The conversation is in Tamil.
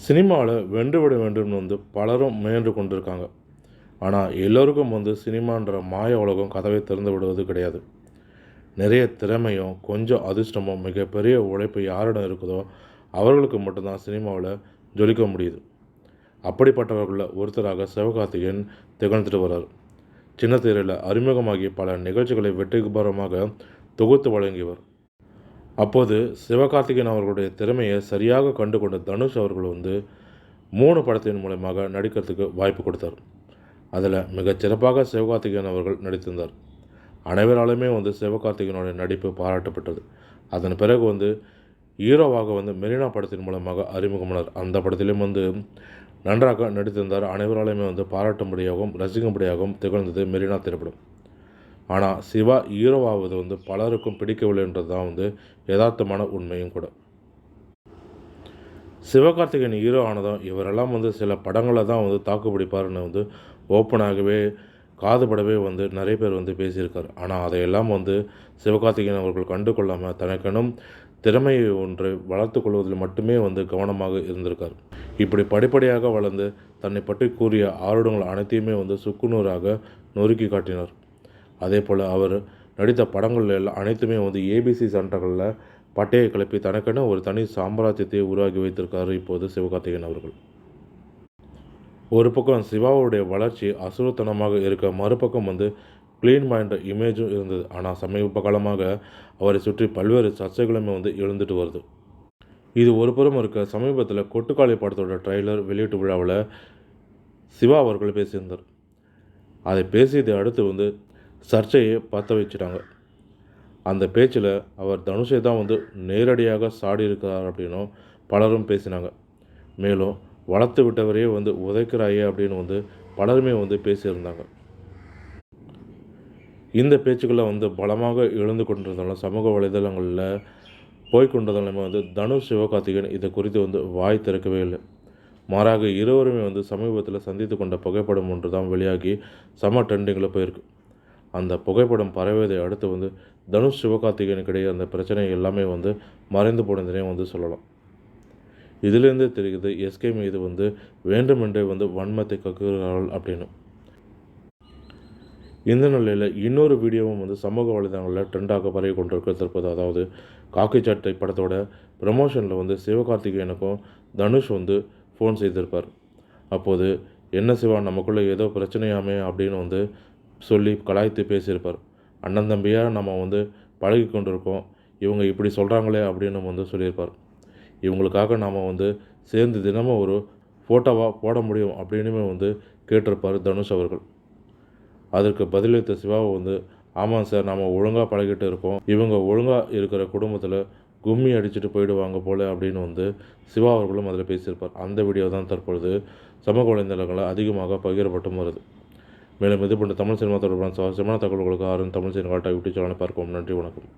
சினிமாவில் வென்றுவிட வேண்டும்னு பலரும் முயன்று கொண்டிருக்காங்க. ஆனால் எல்லோருக்கும் சினிமான்ற மாய உலகம் கதவை திறந்து விடுவது கிடையாது. நிறைய திறமையும் கொஞ்சம் அதிர்ஷ்டமும் மிகப்பெரிய உழைப்பு யாரிடம் இருக்குதோ அவர்களுக்கு மட்டும்தான் சினிமாவில் ஜொலிக்க முடியுது. அப்படிப்பட்டவர்களில் ஒருத்தராக சிவகார்த்திகேயன் திகழ்ந்துட்டு வர்றார். சின்ன திரையில் அறிமுகமாகி பல நிகழ்ச்சிகளை வெற்றிகரமாக தொகுத்து வழங்கியவர். அப்போது சிவகார்த்திகேயன் அவர்களுடைய திறமையை சரியாக கண்டு கொண்ட தனுஷ் அவர்கள் 3 படத்தின் மூலமாக நடிக்கிறதுக்கு வாய்ப்பு கொடுத்தார். அதில் மிகச்சிறப்பாக சிவகார்த்திகேயன் அவர்கள் நடித்திருந்தார். அனைவராலுமே சிவகார்த்திகேயனுடைய நடிப்பு பாராட்டப்பட்டது. அதன் பிறகு ஹீரோவாக மெரினா படத்தின் மூலமாக அறிமுகமானார். அந்த படத்திலும் நன்றாக நடித்திருந்தார். அனைவராலுமே பாராட்டும்படியாகவும் ரசிக்கும்படியாகவும் திகழ்ந்தது மெரினா திரைப்படம். ஆனால் சிவா ஹீரோவாவது பலருக்கும் பிடிக்கவில்லைன்றது தான் யதார்த்தமான உண்மையும் கூட. சிவகார்த்திகேயன் ஹீரோ ஆனதும் இவரெல்லாம் சில படங்களை தான் தாக்குப்பிடிப்பார்னு ஓப்பனாகவே காதுபடவே நிறைய பேர் பேசியிருக்கார். ஆனால் அதையெல்லாம் சிவகார்த்திகேயன் அவர்கள் கண்டு கொள்ளாமல் தனக்கெனும் திறமையை ஒன்று வளர்த்து கொள்வதில் மட்டுமே கவனமாக இருந்திருக்கார். இப்படி படிப்படியாக வளர்ந்து தன்னை பற்றி கூறிய ஆருடங்கள் அனைத்தையுமே சுக்குநூறாக நொறுக்கி காட்டினார். அதே போல் அவர் நடித்த படங்கள் எல்லாம் அனைத்துமே ஏபிசி சென்டர்களில் பட்டையை கிளப்பி தனக்கென ஒரு தனி சாம்ராஜ்யத்தை உருவாக்கி வைத்திருக்காரு இப்போது சிவகார்த்திகேயன் அவர்கள். ஒரு பக்கம் சிவாவுடைய வளர்ச்சி அசுரத்தனமாக இருக்க, மறுபக்கம் க்ளீன் மைண்ட் இமேஜும் இருந்தது. ஆனால் சமீப காலமாக அவரை சுற்றி பல்வேறு சர்ச்சைகளுமே எழுந்துட்டு வருது. இது ஒரு புறம் இருக்க, சமீபத்தில் கொட்டுக்காளி படத்தோட ட்ரெய்லர் வெளியீட்டு விழாவில் சிவா அவர்கள் பேசியிருந்தார். அதை பேசியதை அடுத்து சர்ச்சையை பற்ற வச்சுட்டாங்க. அந்த பேச்சில் அவர் தனுஷை தான் நேரடியாக சாடி இருக்கிறார் அப்படின்னும் பலரும் பேசினாங்க. மேலும் வளர்த்து விட்டவரையே உதைக்கிறாயே அப்படின்னு பலருமே பேசியிருந்தாங்க. இந்த பேச்சுக்களை பலமாக எழுந்து கொண்டிருந்தாலும் சமூக வலைதளங்களில் போய்கொண்டதாலுமே தனுஷ் சிவகார்த்திகேயன் இதை குறித்து வாய் திறக்கவே இல்லை. மாறாக இருவருமே சமீபத்தில் சந்தித்து கொண்ட புகைப்படம் ஒன்று தான் வெளியாகி செம ட்ரெண்டிங்கில் போயிருக்கு. அந்த புகைப்படம் பரவியதை அடுத்து தனுஷ் சிவகார்த்திகேயனுக்கிடையே அந்த பிரச்சனை எல்லாமே மறைந்து போனதுனே சொல்லலாம். இதிலிருந்தே தெரிகிறது எஸ்கே மீது வேண்டுமென்றே வன்மத்தை கக்குகிறார்கள் அப்படின்னு. இந்த நிலையில் இன்னொரு வீடியோவும் சமூக வலைதளங்களில் ட்ரெண்டாக பரவி கொண்டிருக்க தற்போது. அதாவது காக்கி சட்டை படத்தோட ப்ரமோஷனில் சிவகார்த்திகேயனுக்கும் தனுஷ் ஃபோன் செய்திருப்பார். அப்போது என்ன சிவா, நமக்குள்ளே ஏதோ பிரச்சனையாமே அப்படின்னு சொல்லி கலாய்த்து பேசியிருப்பார். அண்ணன் தம்பியாக நம்ம பழகி கொண்டிருக்கோம், இவங்க இப்படி சொல்கிறாங்களே அப்படின்னு சொல்லியிருப்பார். இவங்களுக்காக நாம் சேர்ந்து தினமும் ஒரு ஃபோட்டோவாக போட முடியும் அப்படின்னுமே கேட்டிருப்பார் தனுஷ் அவர்கள். அதற்கு பதிலளித்த சிவாவை ஆமாம் சார், நாம் ஒழுங்காக பழகிட்டு இருக்கோம், இவங்க ஒழுங்காக இருக்கிற குடும்பத்தில் கும்மி அடிச்சுட்டு போயிடுவாங்க போல் அப்படின்னு சிவா அவர்களும் அதில் பேசியிருப்பார். அந்த வீடியோ தான் தற்பொழுது சமூக வலைதளங்களில் அதிகமாக பகிரப்பட்டும் வருது. மேலும் இது போன்ற தமிழ் சினிமா தொடர்பான சுவாரஸ்யமான தகவல்களுக்கு தமிழ் சினிமா யூடியூப் சேனலை பார்க்கவும். நன்றி, வணக்கம்.